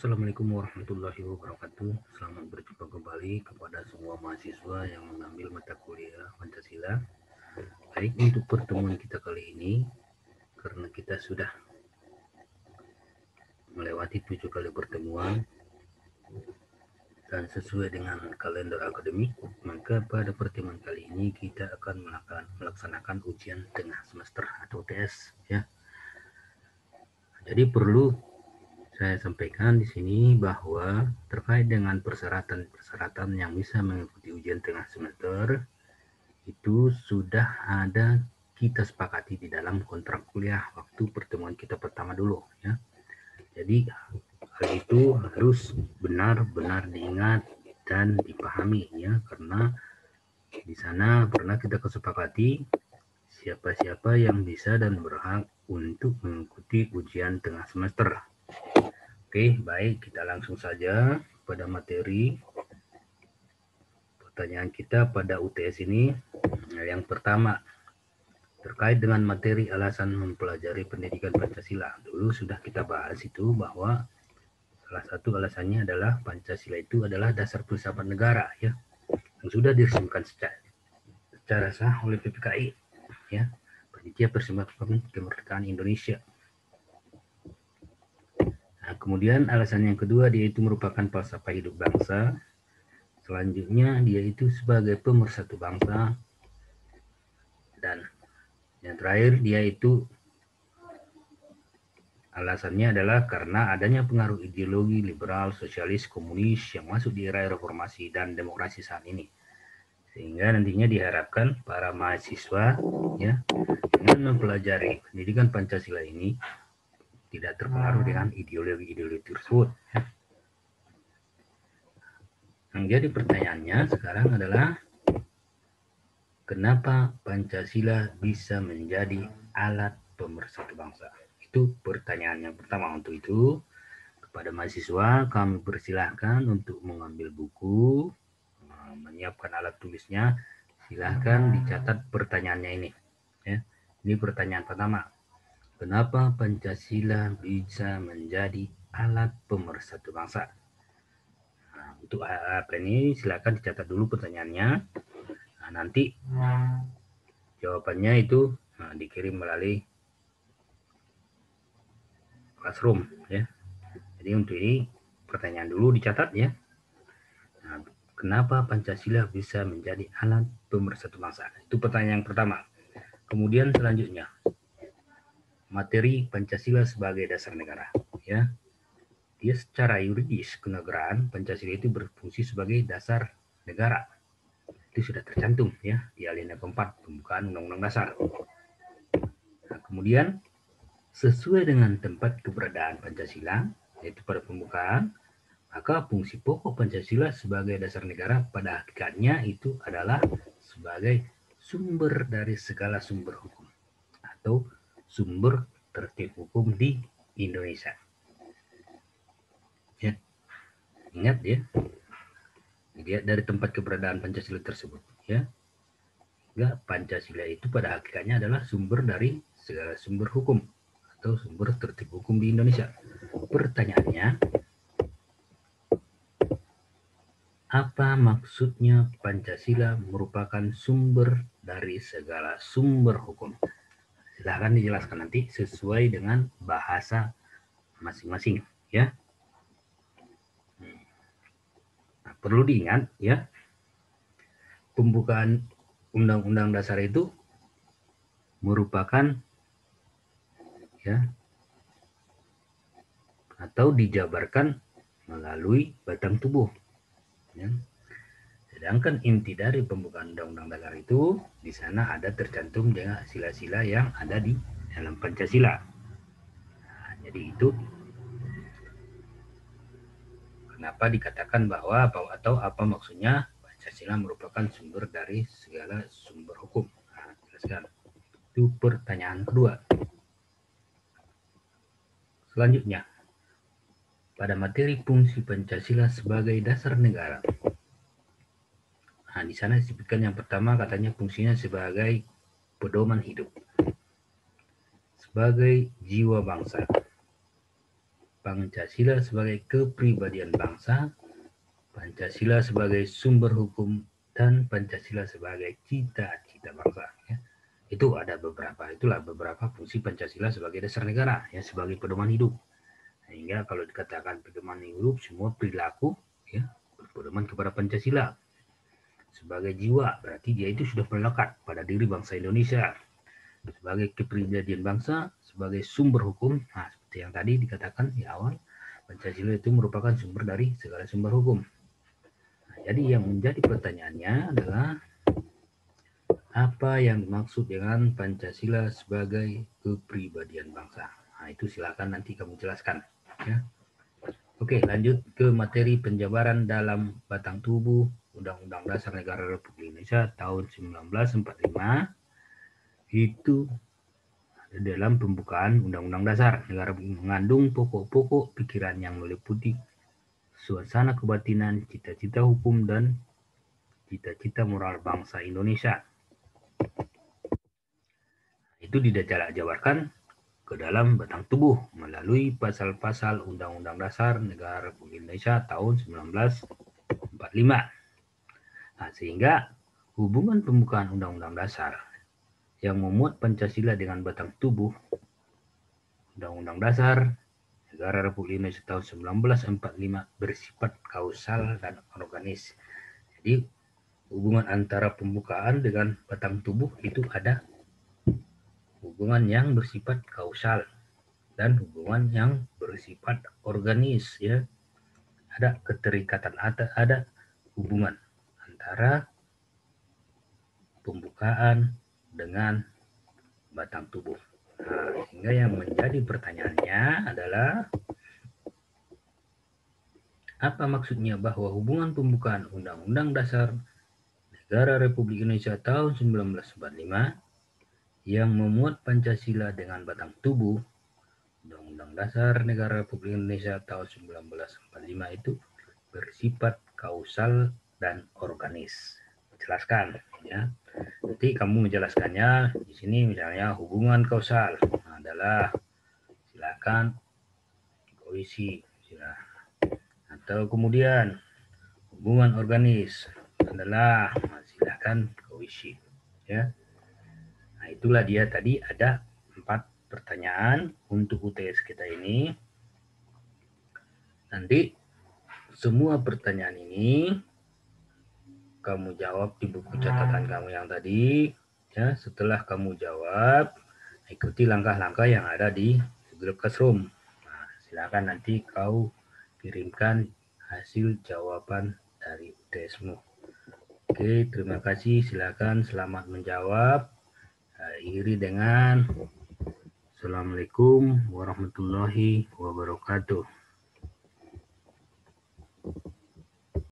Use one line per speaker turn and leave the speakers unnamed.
Assalamualaikum warahmatullahi wabarakatuh. Selamat berjumpa kembali kepada semua mahasiswa yang mengambil mata kuliah Pancasila. Baik, untuk pertemuan kita kali ini, karena kita sudah melewati 7 kali pertemuan dan sesuai dengan kalender akademik, maka pada pertemuan kali ini kita akan melaksanakan ujian tengah semester atau UTS, ya. Jadi perlu saya sampaikan di sini bahwa terkait dengan persyaratan-persyaratan yang bisa mengikuti ujian tengah semester itu sudah ada kita sepakati di dalam kontrak kuliah waktu pertemuan kita pertama dulu, ya. Jadi hal itu harus benar-benar diingat dan dipahami, ya, karena di sana pernah kita kesepakati siapa-siapa yang bisa dan berhak untuk mengikuti ujian tengah semester. Oke, baik, kita langsung saja pada materi pertanyaan kita pada UTS ini. Yang pertama, terkait dengan materi alasan mempelajari pendidikan Pancasila. Dulu sudah kita bahas itu bahwa salah satu alasannya adalah Pancasila itu adalah dasar filsafat negara, ya, yang sudah diresmikan secara sah oleh PPKI, ya, Panitia Percepatan Kemerdekaan Indonesia. Nah, kemudian alasan yang kedua, dia itu merupakan falsafah hidup bangsa. Selanjutnya, dia itu sebagai pemersatu bangsa. Dan yang terakhir, dia itu alasannya adalah karena adanya pengaruh ideologi liberal, sosialis, komunis yang masuk di era reformasi dan demokrasi saat ini. Sehingga nantinya diharapkan para mahasiswa, ya, dengan mempelajari pendidikan Pancasila ini tidak terpengaruh dengan ideologi-ideologi tersebut, ya. Yang jadi pertanyaannya sekarang adalah kenapa Pancasila bisa menjadi alat pemersatu bangsa? Itu pertanyaan yang pertama. Untuk itu, kepada mahasiswa kami persilahkan untuk mengambil buku, menyiapkan alat tulisnya. Silahkan dicatat pertanyaannya ini, ya. Ini pertanyaan pertama. Kenapa Pancasila bisa menjadi alat pemersatu bangsa? Nah, untuk apa ini silahkan dicatat dulu pertanyaannya. Nah, nanti jawabannya itu dikirim melalui classroom, ya. Jadi untuk ini pertanyaan dulu dicatat, ya. Nah, kenapa Pancasila bisa menjadi alat pemersatu bangsa? Itu pertanyaan yang pertama. Kemudian selanjutnya, materi Pancasila sebagai dasar negara, ya. Dia secara yuridis kenegaraan Pancasila itu berfungsi sebagai dasar negara. Itu sudah tercantum, ya, di alinea keempat pembukaan Undang-Undang Dasar. Nah, kemudian sesuai dengan tempat keberadaan Pancasila, yaitu pada pembukaan, maka fungsi pokok Pancasila sebagai dasar negara pada hakikatnya itu adalah sebagai sumber dari segala sumber hukum atau sumber tertib hukum di Indonesia. Ya, ingat, ya. Dilihat dari tempat keberadaan Pancasila tersebut, ya. Enggak, Pancasila itu pada hakikatnya adalah sumber dari segala sumber hukum atau sumber tertib hukum di Indonesia. Pertanyaannya, apa maksudnya Pancasila merupakan sumber dari segala sumber hukum? Silahkan dijelaskan nanti sesuai dengan bahasa masing-masing, ya. Nah, perlu diingat, ya, pembukaan Undang-Undang Dasar itu merupakan, ya, atau dijabarkan melalui batang tubuh, ya. Sedangkan inti dari pembukaan Undang-Undang Dasar itu di sana ada tercantum dengan sila-sila yang ada di dalam Pancasila. Nah, jadi itu kenapa dikatakan bahwa atau apa maksudnya Pancasila merupakan sumber dari segala sumber hukum. Nah, jelaskan. Itu pertanyaan kedua. Selanjutnya, pada materi fungsi Pancasila sebagai dasar negara. Nah, di sana disebutkan yang pertama katanya fungsinya sebagai pedoman hidup, sebagai jiwa bangsa, Pancasila sebagai kepribadian bangsa, Pancasila sebagai sumber hukum, dan Pancasila sebagai cita-cita bangsa. Ya. Itu ada beberapa, itulah beberapa fungsi Pancasila sebagai dasar negara, ya, sebagai pedoman hidup. Sehingga kalau dikatakan pedoman hidup, semua perilaku ya berpedoman kepada Pancasila. Sebagai jiwa, berarti dia itu sudah melekat pada diri bangsa Indonesia. Sebagai kepribadian bangsa, sebagai sumber hukum, nah seperti yang tadi dikatakan di awal, Pancasila itu merupakan sumber dari segala sumber hukum. Nah, jadi yang menjadi pertanyaannya adalah apa yang dimaksud dengan Pancasila sebagai kepribadian bangsa? Nah, itu silakan nanti kamu jelaskan. Ya. Oke, lanjut ke materi penjabaran dalam batang tubuh Undang-Undang Dasar Negara Republik Indonesia tahun 1945. Itu dalam pembukaan Undang-Undang Dasar Negara mengandung pokok-pokok pikiran yang meliputi suasana kebatinan, cita-cita hukum, dan cita-cita moral bangsa Indonesia. Itu dijabarkan ke dalam batang tubuh melalui pasal-pasal Undang-Undang Dasar Negara Republik Indonesia tahun 1945. Nah, sehingga hubungan pembukaan Undang-Undang Dasar yang memuat Pancasila dengan batang tubuh Undang-Undang Dasar Negara Republik Indonesia tahun 1945 bersifat kausal dan organis. Jadi hubungan antara pembukaan dengan batang tubuh itu ada hubungan yang bersifat kausal dan hubungan yang bersifat organis, ya. Ada keterikatan, ada hubungan antara pembukaan dengan batang tubuh. Nah, sehingga yang menjadi pertanyaannya adalah apa maksudnya bahwa hubungan pembukaan Undang-Undang Dasar Negara Republik Indonesia tahun 1945 yang memuat Pancasila dengan batang tubuh Undang-Undang Dasar Negara Republik Indonesia tahun 1945 itu bersifat kausal dan organis. Jelaskan, ya. Nanti kamu menjelaskannya di sini, misalnya hubungan kausal adalah silakan kau isi, atau kemudian hubungan organis adalah silakan kau isi, ya. Nah, itulah dia tadi ada 4 pertanyaan untuk UTS kita ini. Nanti semua pertanyaan ini kamu jawab di buku catatan kamu yang tadi, ya. Setelah kamu jawab, ikuti langkah-langkah yang ada di Google Classroom. Nah, silakan nanti kau kirimkan hasil jawaban dari UTS-mu. Oke, terima kasih. Silakan selamat menjawab. Iri dengan Assalamualaikum warahmatullahi wabarakatuh.